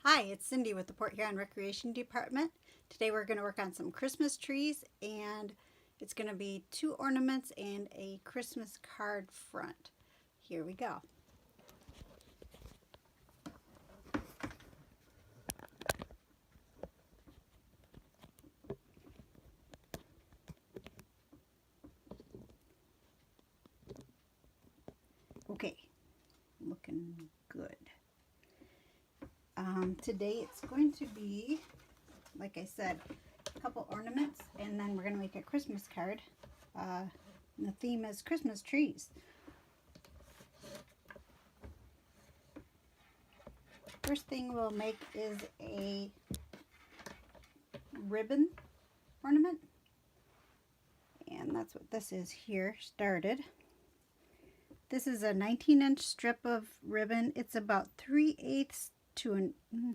Hi, it's Cindy with the Port Huron Recreation Department. Today we're going to work on some Christmas trees, and it's going to be 2 ornaments and a Christmas card front. Here we go. Okay, looking good. Today it's going to be, like I said, a couple ornaments, and then we're going to make a Christmas card. And the theme is Christmas trees. First thing we'll make is a ribbon ornament, and that's what this is here, started. This is a 19-inch strip of ribbon. It's about 3/8 to a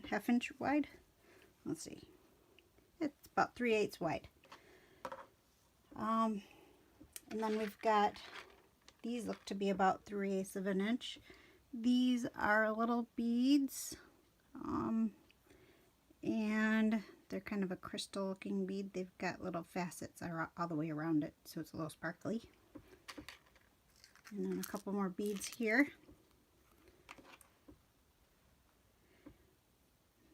half inch wide. Let's see. It's about 3/8 wide. And then we've got, these look to be about 3/8 of an inch. These are little beads. And they're kind of a crystal looking bead. They've got little facets all the way around it, so it's a little sparkly. And then a couple more beads here.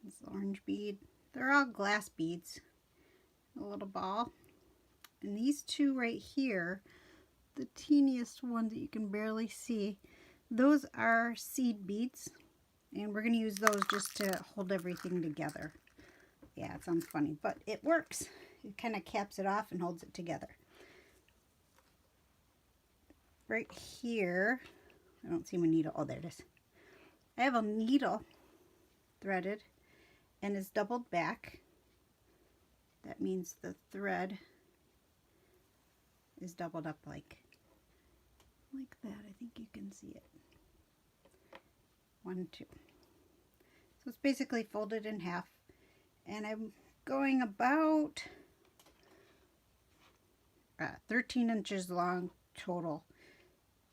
This orange bead. They're all glass beads. A little ball. And these two right here, the teeniest ones that you can barely see, those are seed beads. And we're going to use those just to hold everything together. Yeah, it sounds funny, but it works. It kind of caps it off and holds it together. Right here, I don't see my needle. Oh, there it is. I have a needle threaded and it's doubled back. That means the thread is doubled up like that. I think you can see it. 1, 2. So it's basically folded in half, and I'm going about 13 inches long total.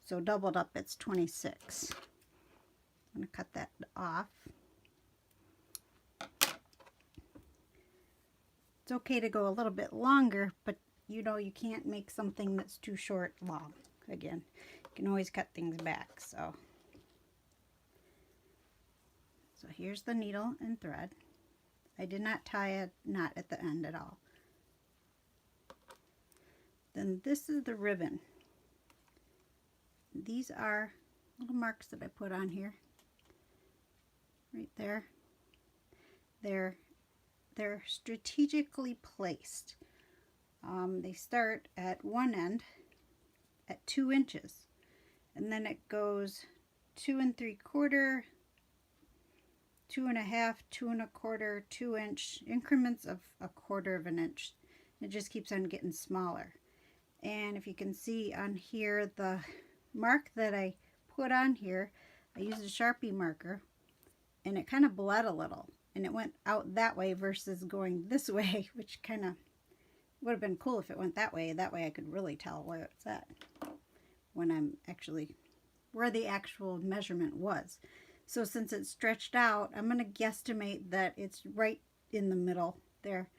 So doubled up, it's 26. I'm going to cut that off. It's okay to go a little bit longer, but you know you can't make something that's too short long. Again, you can always cut things back. So here's the needle and thread. I did not tie a knot at the end at all. Then this is the ribbon. These are little marks that I put on here. Right there. They're strategically placed. They start at one end at 2 inches, and then it goes 2 3/4, 2 1/2, 2 1/4, 2-inch increments of 1/4 of an inch. It just keeps on getting smaller. And if you can see on here, the mark that I put on here, I used a Sharpie marker, and it kind of bled a little, and it went out that way versus going this way, which kind of would have been cool if it went that way. That way I could really tell where it's at when I'm actually where the actual measurement was. So since it's stretched out, I'm going to guesstimate that it's right in the middle there.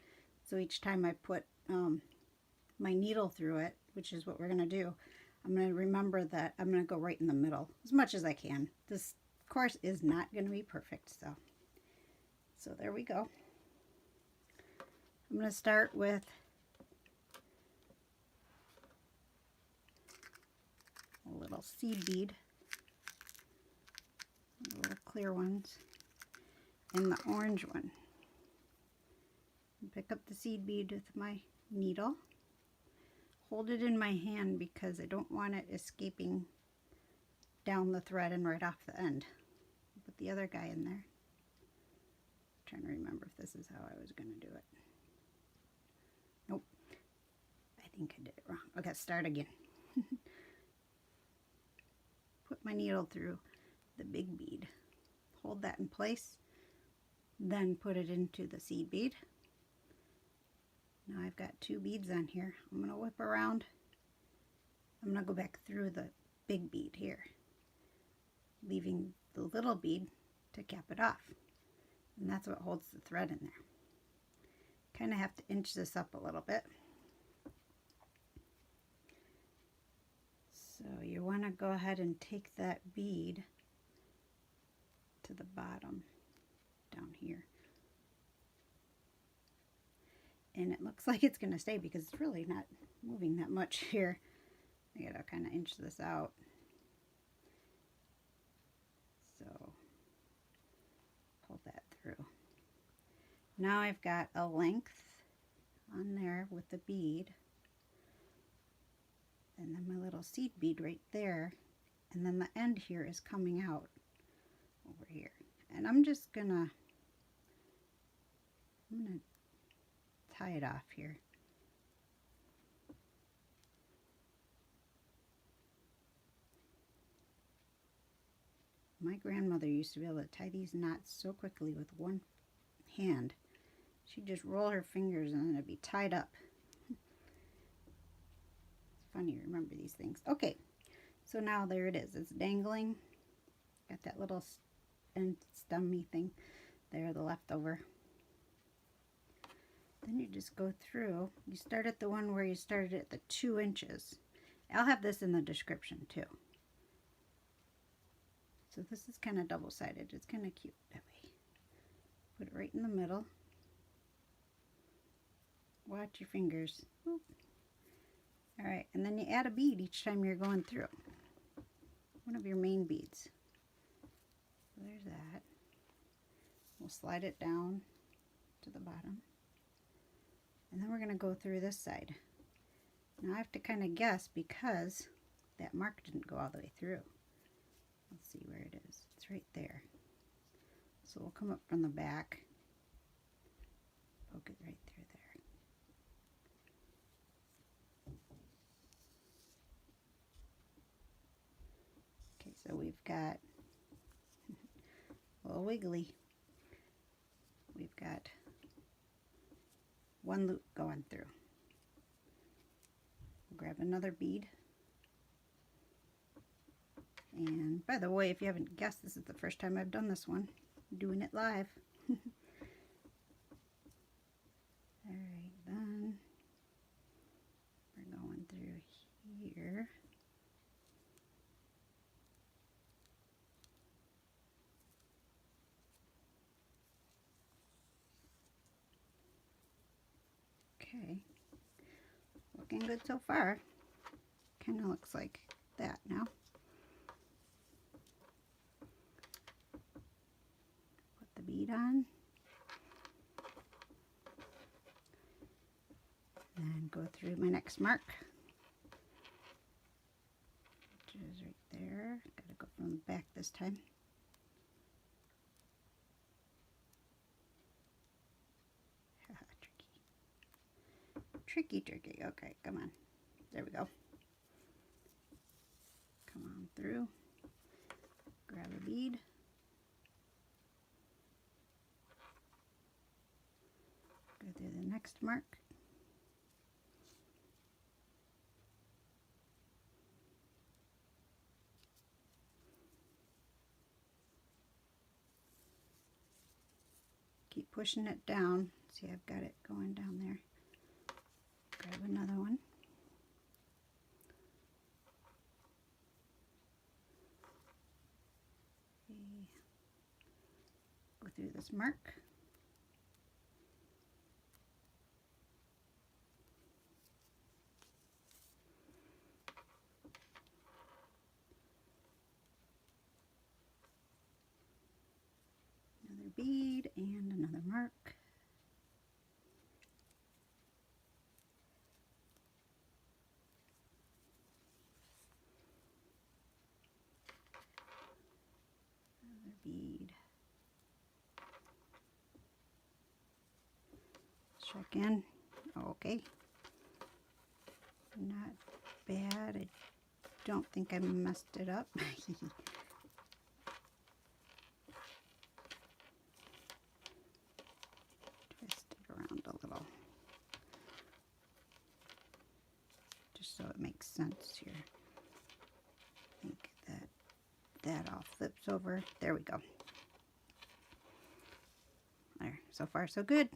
So each time I put my needle through it, which is what we're going to do, I'm going to remember that I'm going to go right in the middle as much as I can. This, of course, is not going to be perfect. So there we go. I'm going to start with a little seed bead, little clear ones, and the orange one. Pick up the seed bead with my needle. Hold it in my hand because I don't want it escaping down the thread and right off the end. Put the other guy in there. I'm trying to remember if this is how I was going to do it. Nope. I think I did it wrong. Okay, start again. Put my needle through the big bead. Hold that in place. Then put it into the seed bead. Now I've got 2 beads on here. I'm going to whip around. I'm going to go back through the big bead here, leaving the little bead to cap it off. And that's what holds the thread in there. Kind of have to inch this up a little bit. So you want to go ahead and take that bead to the bottom down here. And it looks like it's going to stay because it's really not moving that much here. I gotta kind of inch this out. So pull that through. Now I've got a length on there with the bead. And then my little seed bead right there. And then the end here is coming out over here. And I'm gonna tie it off here. My grandmother used to be able to tie these knots so quickly with one hand. She'd just roll her fingers and then it'd be tied up. It's funny to remember these things. Okay, so now there it is. It's dangling. Got that little end stemmy thing there, the leftover. Then you just go through. You start at the one where you started at the 2 inches. I'll have this in the description too. So this is kind of double-sided. It's kind of cute that way. Put it right in the middle. Watch your fingers. Oop. All right, and then you add a bead each time you're going through. One of your main beads. So there's that. We'll slide it down to the bottom. And then we're going to go through this side. Now I have to kind of guess because that mark didn't go all the way through. Let's see where it is. It's right there. So we'll come up from the back, poke it right through there. Okay, so we've got a little wiggly. We've got one loop going through. We'll grab another bead. And by the way, if you haven't guessed, this is the first time I've done this one. I'm doing it live. Alright, then we're going through here. Okay, looking good so far. Kind of looks like that now. Bead on, and go through my next mark, which is right there. Gotta go from the back this time. Tricky. Okay, come on. There we go. Come on through. Grab a bead. Go through the next mark. Keep pushing it down. See, I've got it going down there. Grab another one. Go through this mark. Another bead and another mark. Another bead. Check in. Okay. Not bad. I don't think I messed it up. Twist it around a little. Just so it makes sense here. I think that all flips over. There we go. So far, so good.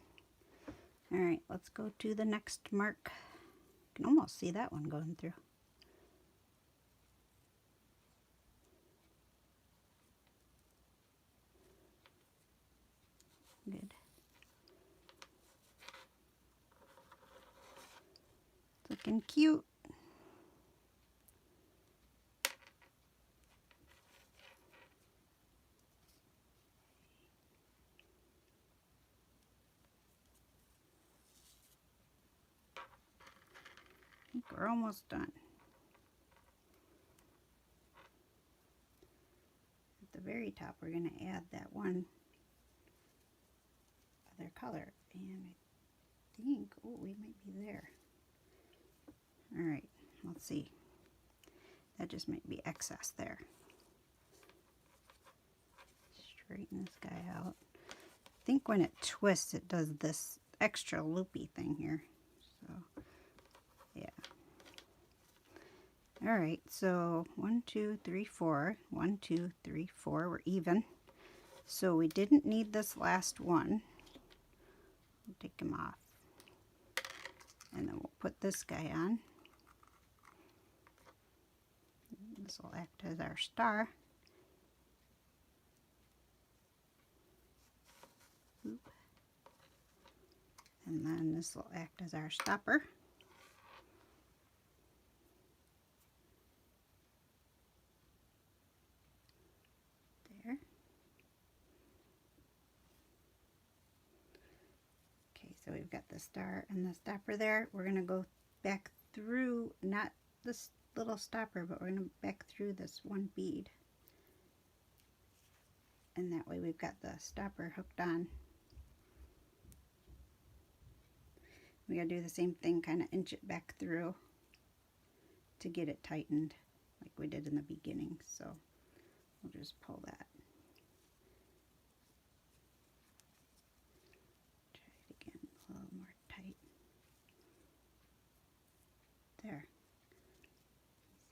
All right, let's go to the next mark. You can almost see that one going through. Good. It's looking cute. I think we're almost done. At the very top, we're going to add that one other color. And I think, oh, we might be there. All right, let's see. That just might be excess there. Straighten this guy out. I think when it twists, it does this extra loopy thing here. So, yeah. All right, so 1, 2, 3, 4. 1, 2, 3, 4. We're even. So we didn't need this last one. We'll take him off. And then we'll put this guy on. This will act as our star. Oop. And then this will act as our stopper. There. Okay, so we've got the star and the stopper there. We're going to go back through, not this little stopper, but we're going to back through this one bead. And that way we've got the stopper hooked on. We gotta do the same thing, kind of inch it back through to get it tightened like we did in the beginning. So we'll just pull that. Try it again, a little more tight. There.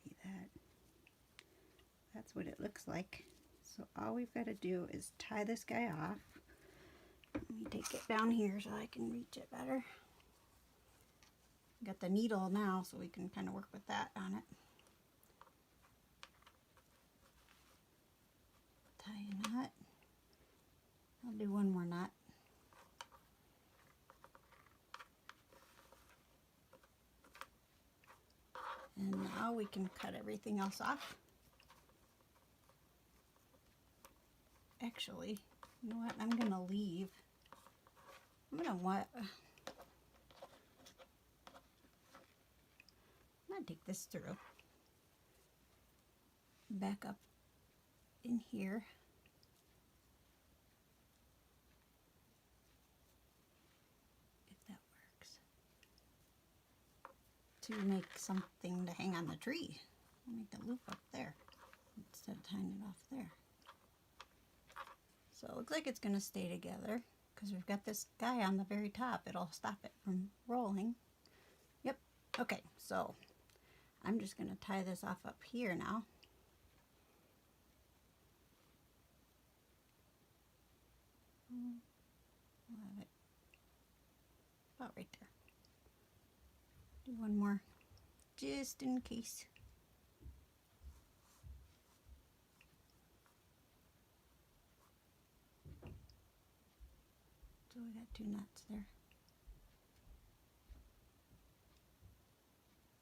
See that? That's what it looks like. So all we've got to do is tie this guy off. Let me take it down here so I can reach it better. Got the needle now, so we can kind of work with that on it. Tie a knot. I'll do one more knot. And now we can cut everything else off. Actually, you know what? I'm gonna leave. I'm gonna take this through, back up in here, if that works, to make something to hang on the tree. I'll make the loop up there instead of tying it off there. So it looks like it's going to stay together because we've got this guy on the very top. It'll stop it from rolling. Yep. Okay, so I'm just going to tie this off up here now. We'll have it about right there. Do one more just in case. So we got 2 knots there.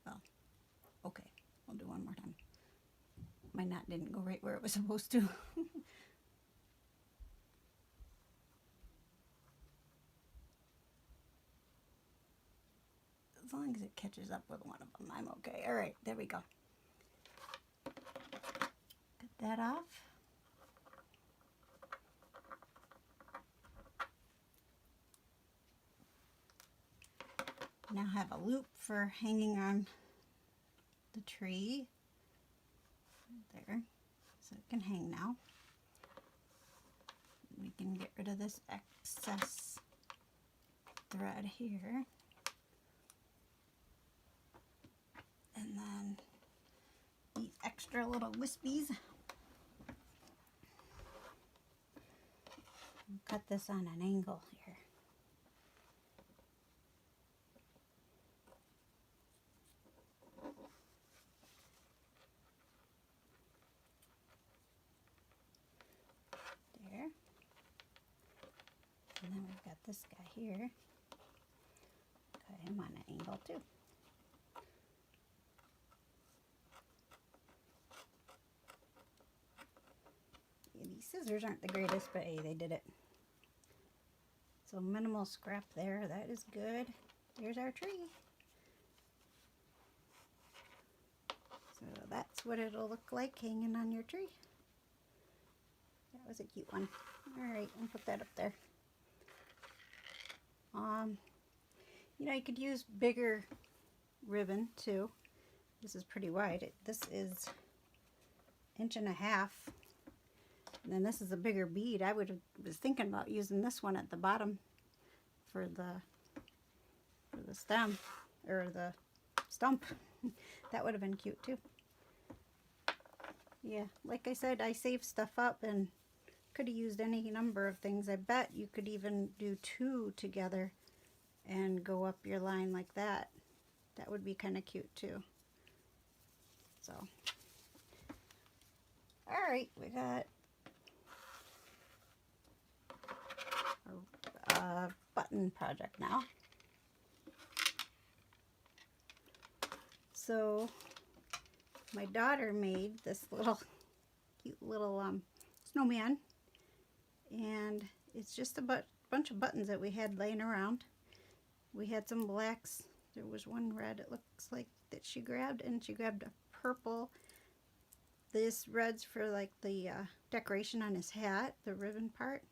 Well, okay, I'll do one more time. My knot didn't go right where it was supposed to. As long as it catches up with one of them, I'm okay. All right, there we go. Cut that off. Now have a loop for hanging on the tree. There, so it can hang now. We can get rid of this excess thread here. And then these extra little wispies. cut this on an angle here. There. And then we've got this guy here. Cut him on an angle too. These scissors aren't the greatest, but hey, they did it. So minimal scrap there. That is good. There's our tree. So that's what it'll look like hanging on your tree. That was a cute one. Alright, I'll put that up there. You know, you could use bigger ribbon too. This is pretty wide. This is 1.5 inches. And then this is a bigger bead. I was thinking about using this one at the bottom for the stem or the stump. That would have been cute too. Yeah, like I said, I saved stuff up and could have used any number of things. I bet you could even do 2 together and go up your line like that. That would be kind of cute too. So, all right, we got a button project now. So my daughter made this little cute little snowman, and it's just a bunch of buttons that we had laying around. We had some blacks. There was one red, it looks like, that she grabbed, and she grabbed a purple. This red's for like the decoration on his hat, the ribbon part.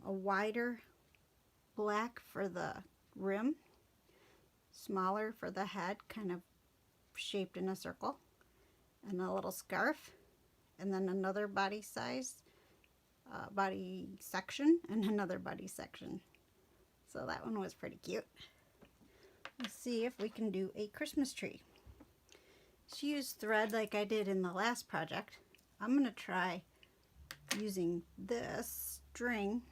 A wider black for the rim, smaller for the head, kind of shaped in a circle, and a little scarf, and then another body size, body section, and another body section. So that one was pretty cute. Let's see if we can do a Christmas tree. She used thread like I did in the last project. I'm going to try using this string.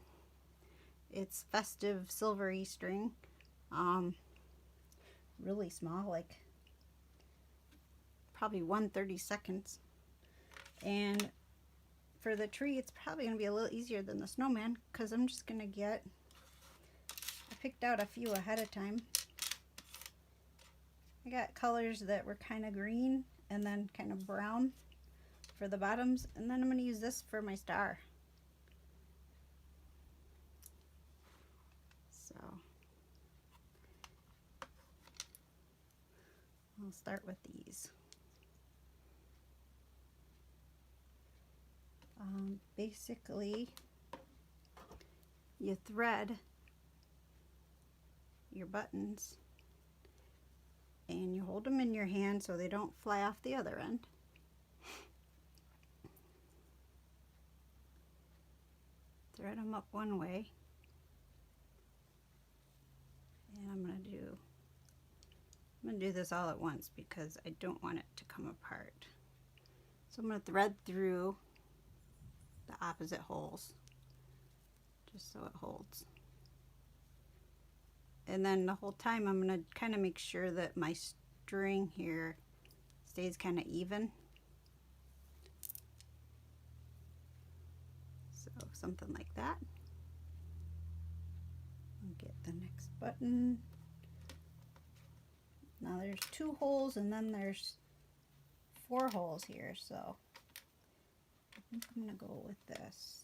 It's festive silvery string, really small, like probably 1/32. And for the tree, it's probably going to be a little easier than the snowman, because I'm just going to I picked out a few ahead of time. I got colors that were kind of green and then kind of brown for the bottoms, and then I'm going to use this for my star. So I'll start with these. Basically, you thread your buttons and you hold them in your hand so they don't fly off the other end. Thread them up one way, and I'm going to do this all at once because I don't want it to come apart. So I'm going to thread through the opposite holes just so it holds. And then the whole time I'm going to kind of make sure that my string here stays kind of even. So something like that. I'll get the next button. Now there's 2 holes and then there's 4 holes here, so I think I'm going to go with this.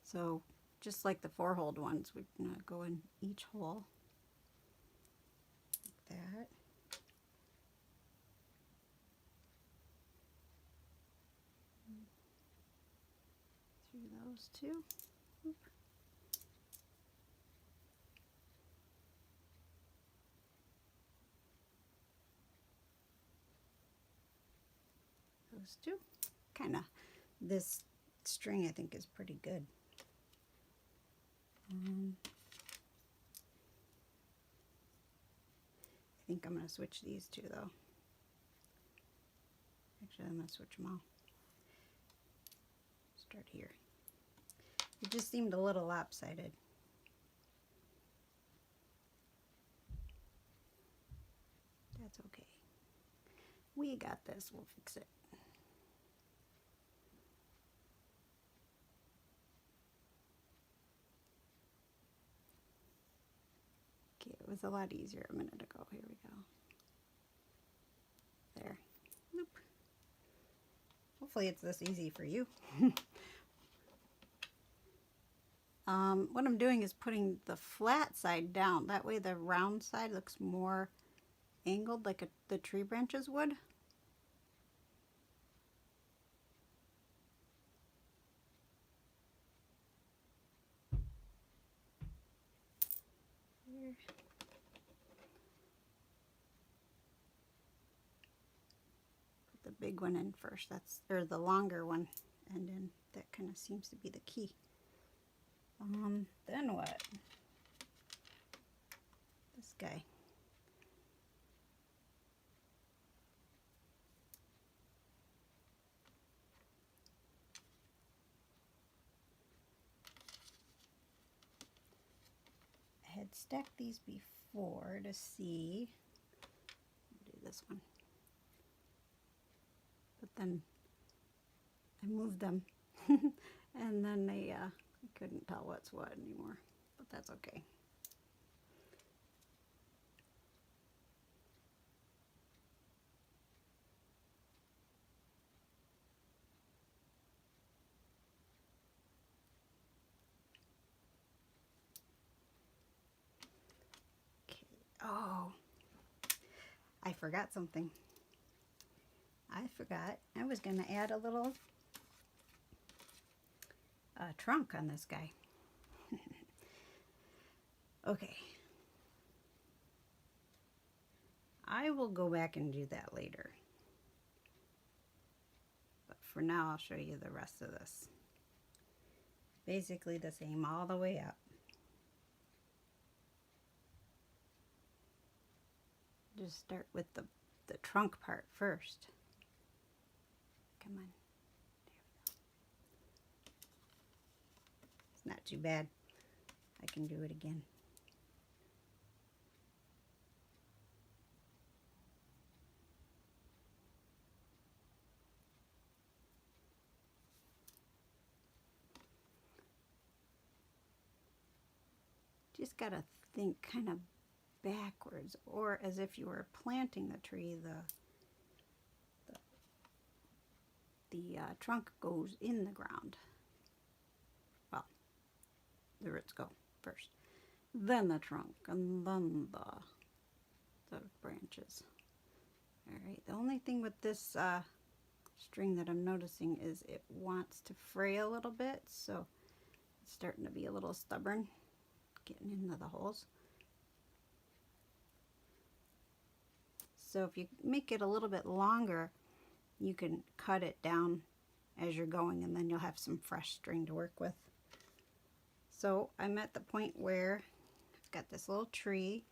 So just like the 4-holed ones, we're going to go in each hole like that. Through those 2. Oop. Those 2. Kind of, this string I think is pretty good. I think I'm going to switch these 2 though. Actually, I'm going to switch them all. Start here. It just seemed a little lopsided. That's okay. We got this. We'll fix it. Okay, it was a lot easier a minute ago. Here we go. There. Nope. Hopefully it's this easy for you. What I'm doing is putting the flat side down. That way the round side looks more angled like the tree branches would. Here. Put the big one in first. Or the longer one, and then that kind of seems to be the key. Then what? This guy. I had stacked these before to see. I'll do this one. But then I moved them and then I couldn't tell what's what anymore, but that's okay. Okay. Oh, I forgot something. I forgot I was going to add a little trunk on this guy. Okay. I will go back and do that later. But for now, I'll show you the rest of this. Basically the same all the way up. Just start with the trunk part first. Come on. It's not too bad. I can do it again. Just gotta think kind of backwards, or as if you were planting the tree. The trunk goes in the ground. Well, the roots go first, then the trunk, and then the branches. All right. The only thing with this string that I'm noticing is it wants to fray a little bit, so it's starting to be a little stubborn, getting into the holes. So if you make it a little bit longer, you can cut it down as you're going, and then you'll have some fresh string to work with. So I'm at the point where I've got this little tree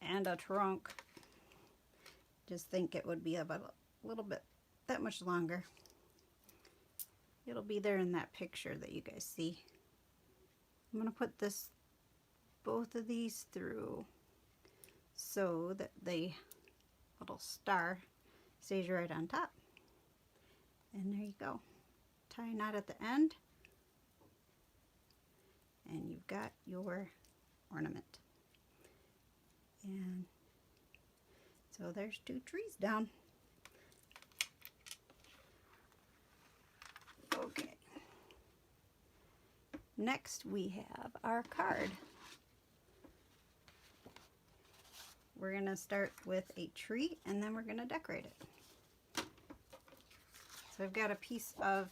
and a trunk. Just think it would be about a little bit, that much longer. It'll be there in that picture that you guys see. I'm going to put both of these through so that the little star stays right on top. And there you go. Tie a knot at the end, and you've got your ornament. And so there's 2 trees down. Okay. Next we have our card. We're going to start with a tree, and then we're going to decorate it. So I've got a piece of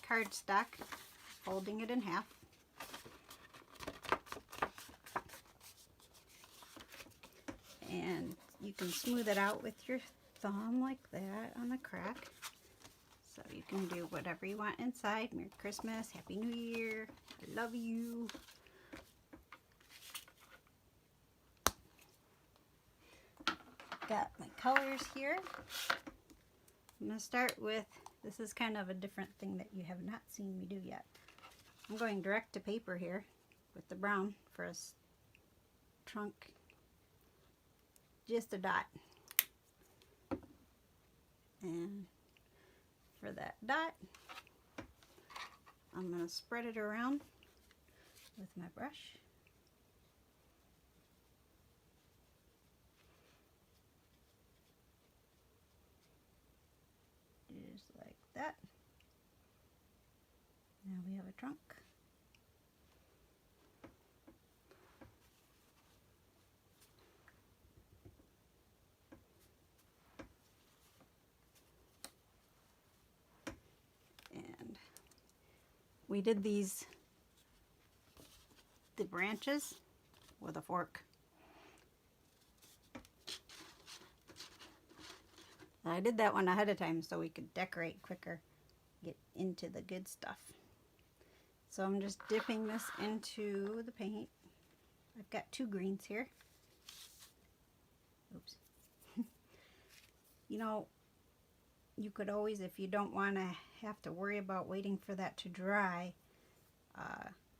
cardstock, folding it in half. And you can smooth it out with your thumb like that on the crack. So you can do whatever you want inside. Merry Christmas, Happy New Year, I love you. Got my colors here. I'm going to start with, this is kind of a different thing that you have not seen me do yet. I'm going direct to paper here with the brown for a trunk, just a dot. And for that dot, I'm going to spread it around with my brush. Just like that. Now we have a trunk. And we did the branches with a fork. I did that one ahead of time so we could decorate quicker, get into the good stuff. So I'm just dipping this into the paint. I've got 2 greens here. Oops. You know, you could always, if you don't want to have to worry about waiting for that to dry,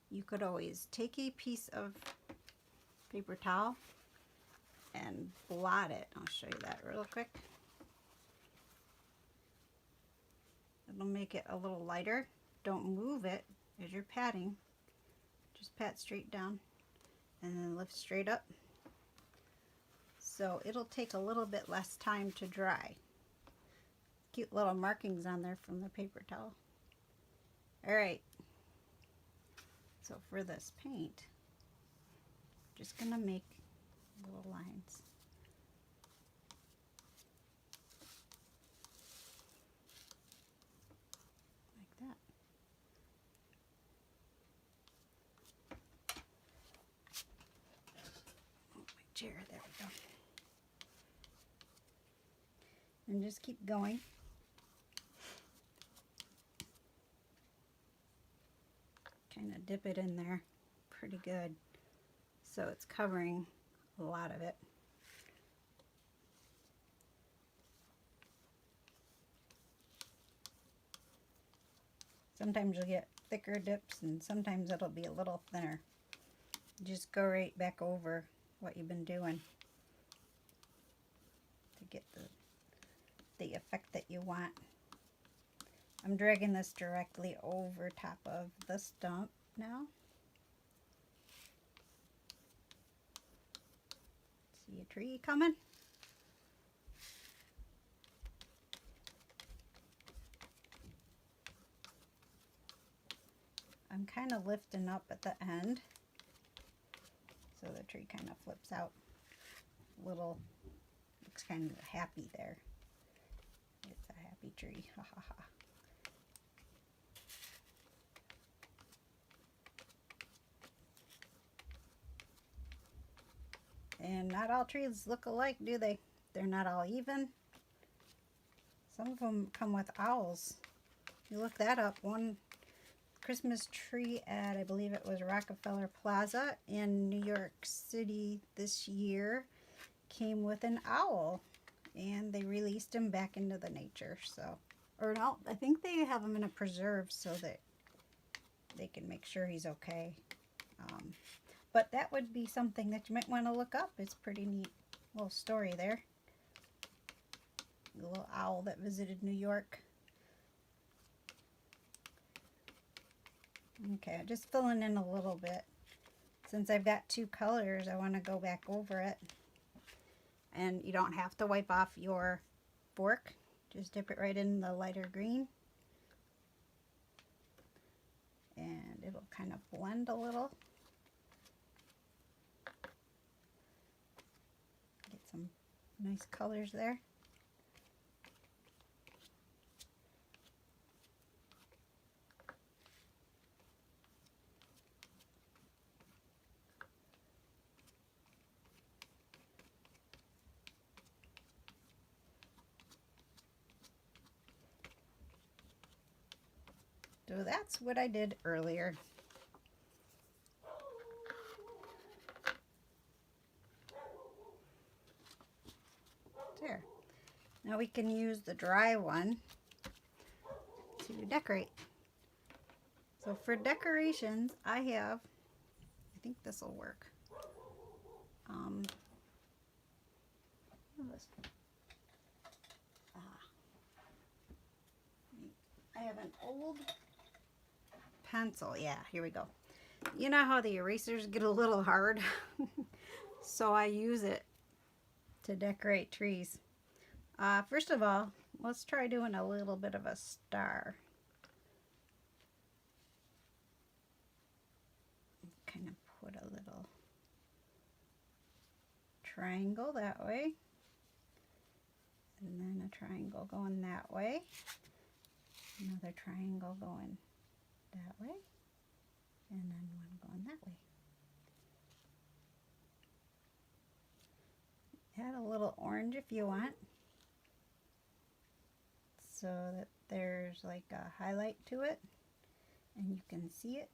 you could always take a piece of paper towel and blot it. I'll show you that real quick. It'll make it a little lighter. Don't move it as you're patting. Just pat straight down and then lift straight up. So it'll take a little bit less time to dry. Cute little markings on there from the paper towel. Alright, so for this paint, just gonna make little lines. Like that. Oh, my chair, there we go. And just keep going. Kind of dip it in there pretty good so it's covering a lot of it. Sometimes you'll get thicker dips and sometimes it'll be a little thinner. Just go right back over what you've been doing to get the effect that you want. I'm dragging this directly over top of the stump now. See a tree coming? I'm kind of lifting up at the end so the tree kind of flips out. Little, looks kind of happy there. It's a happy tree, ha ha ha. And not all trees look alike, do they? They're not all even. Some of them come with owls. You look that up. One Christmas tree at, I believe it was Rockefeller Plaza in New York City this year, came with an owl. And they released him back into the nature. So, or no, I think they have him in a preserve so that they can make sure he's okay. But that would be something that you might want to look up. It's a pretty neat little story there. The little owl that visited New York. Okay, I'm just filling in a little bit. Since I've got 2 colors, I want to go back over it. And you don't have to wipe off your fork. Just dip it right in the lighter green. And it'll kind of blend a little. Some nice colors there. So that's what I did earlier. There. Now we can use the dry one to decorate. So for decorations, I think this will work. I have an old pencil. Yeah, here we go. You know how the erasers get a little hard? So I use it to decorate trees. First of all, let's try doing a little bit of a star. Kind of put a little triangle that way, and then a triangle going that way, another triangle going that way, and then one going that way. Add a little orange if you want, so that there's like a highlight to it and you can see it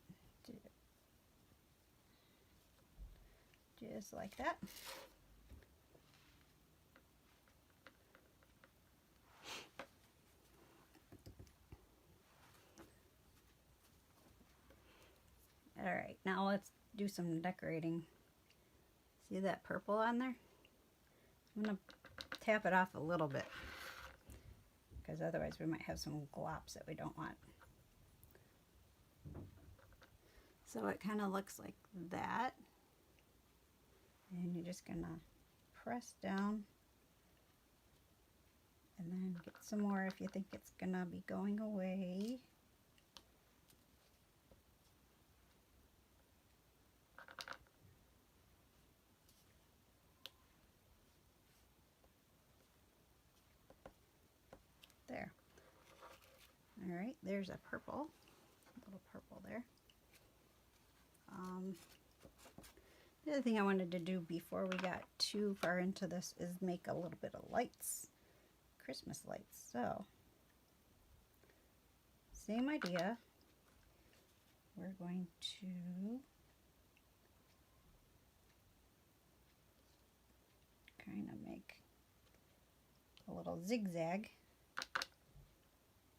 just like that. Alright, now let's do some decorating. See that purple on there? I'm going to tap it off a little bit, because otherwise we might have some glops that we don't want. So it kind of looks like that. And you're just going to press down and then get some more if you think it's going to be going away. There. All right, there's a purple, a little purple there. The other thing I wanted to do before we got too far into this is make a little bit of lights, Christmas lights. So, same idea. We're going to kind of make a little zigzag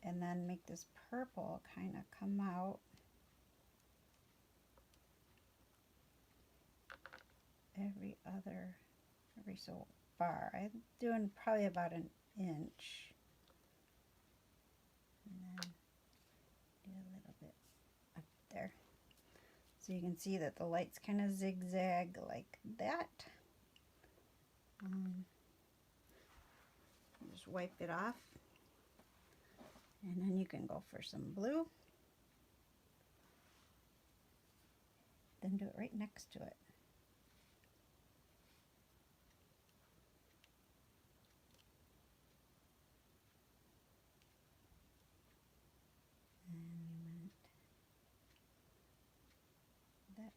and then make this purple kind of come out every so far. I'm doing probably about an inch, and then do a little bit up there, so you can see that the lights kind of zigzag like that. Just wipe it off, and then you can go for some blue, then do it right next to it.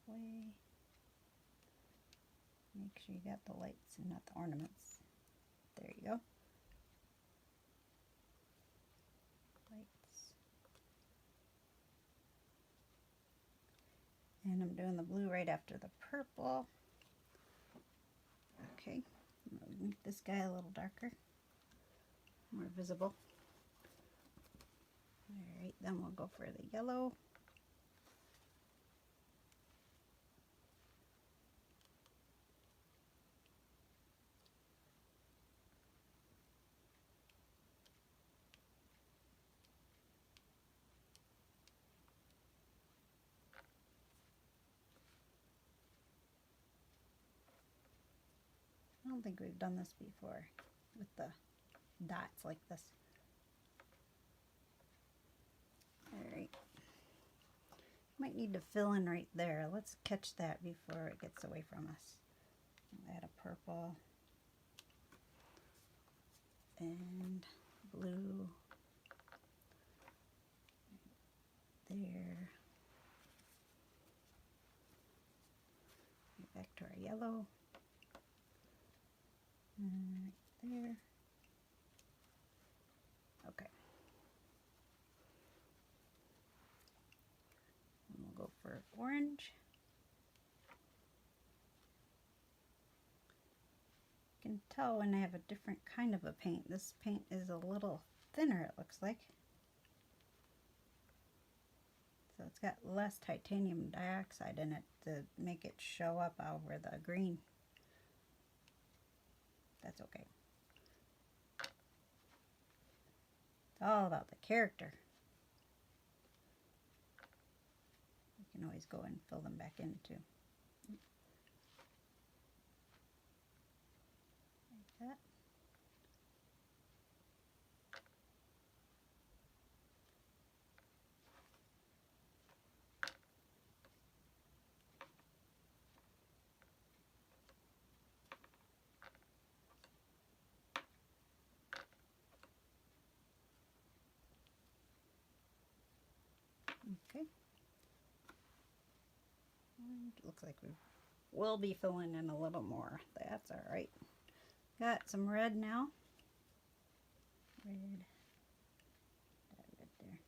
Way. Make sure you got the lights and not the ornaments. There you go. Lights. And I'm doing the blue right after the purple. Okay, I'm going to make this guy a little darker, more visible. Alright, then we'll go for the yellow. I don't think we've done this before with the dots like this. Alright. Might need to fill in right there. Let's catch that before it gets away from us. I'll add a purple and blue there. Back to our yellow. Right there. Okay. And we'll go for orange. can tell when I have a different kind of a paint. This paint is a little thinner, it looks like. So it's got less titanium dioxide in it to make it show up over the green. That's okay. It's all about the character. You can always go and fill them back in too. Like that. Okay. And it looks like we will be filling in a little more. That's all right. Got some red now. Red. That red there.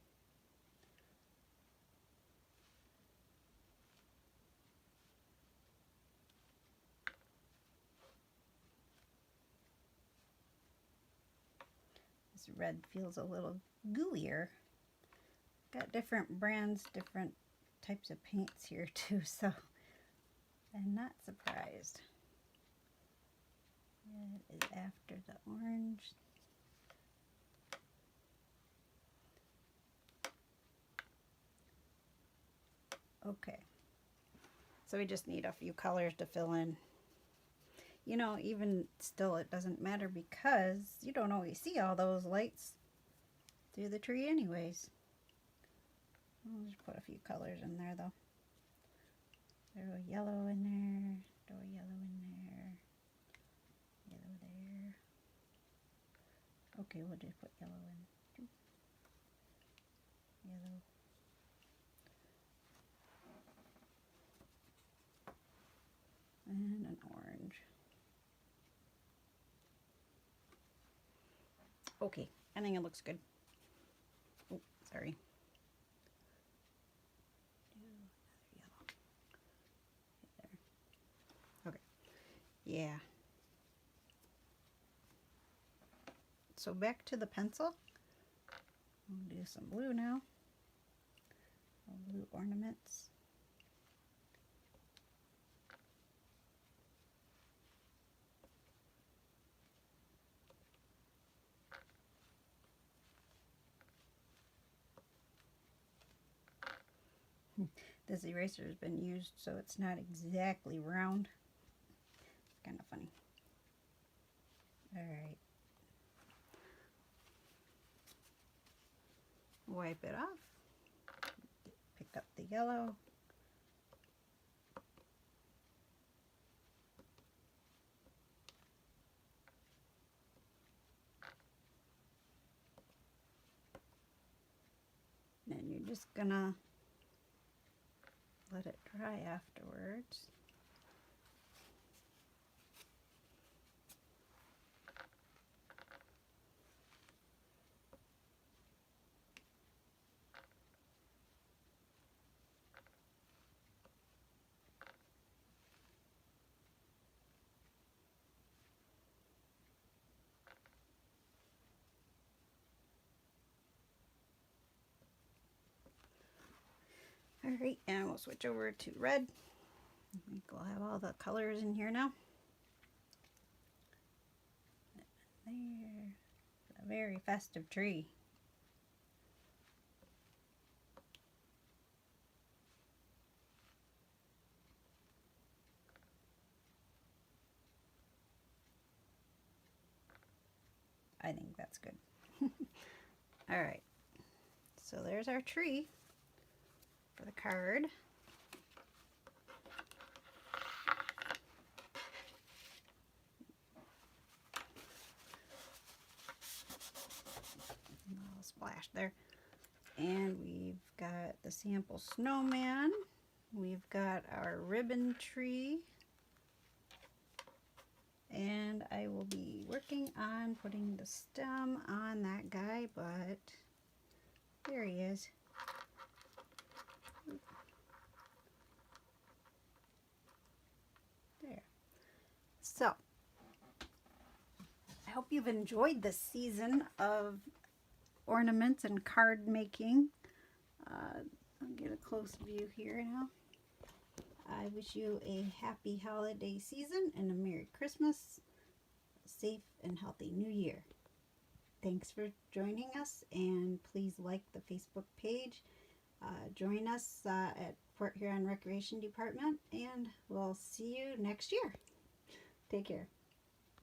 This red feels a little gooier. Got different brands, different types of paints here too, so I'm not surprised. Red is after the orange. Okay, so we just need a few colors to fill in. You know, even still it doesn't matter because you don't always see all those lights through the tree anyways. I'll just put a few colors in there though. Throw a yellow in there, throw a yellow in there, yellow there. Okay, we'll just put yellow in. Yellow. And an orange. Okay, I think it looks good. Oh, sorry. Yeah. So back to the pencil. We'll do some blue now. Blue ornaments. This eraser has been used, so it's not exactly round. Kind of funny. All right. Wipe it off. Pick up the yellow. And you're just gonna let it dry afterwards. Alright, and we'll switch over to red. I think we'll have all the colors in here now. There. A very festive tree. I think that's good. Alright, so there's our tree for the card. A little splash there. And we've got the sample snowman. We've got our ribbon tree. And I will be working on putting the stem on that guy, but there he is. There. So, hope you've enjoyed this season of ornaments and card making. I'll get a close view here now. I wish you a happy holiday season and a Merry Christmas, a safe and healthy New Year. Thanks for joining us, and please like the Facebook page. Join us at Port Huron Recreation Department, and we'll see you next year. Take care.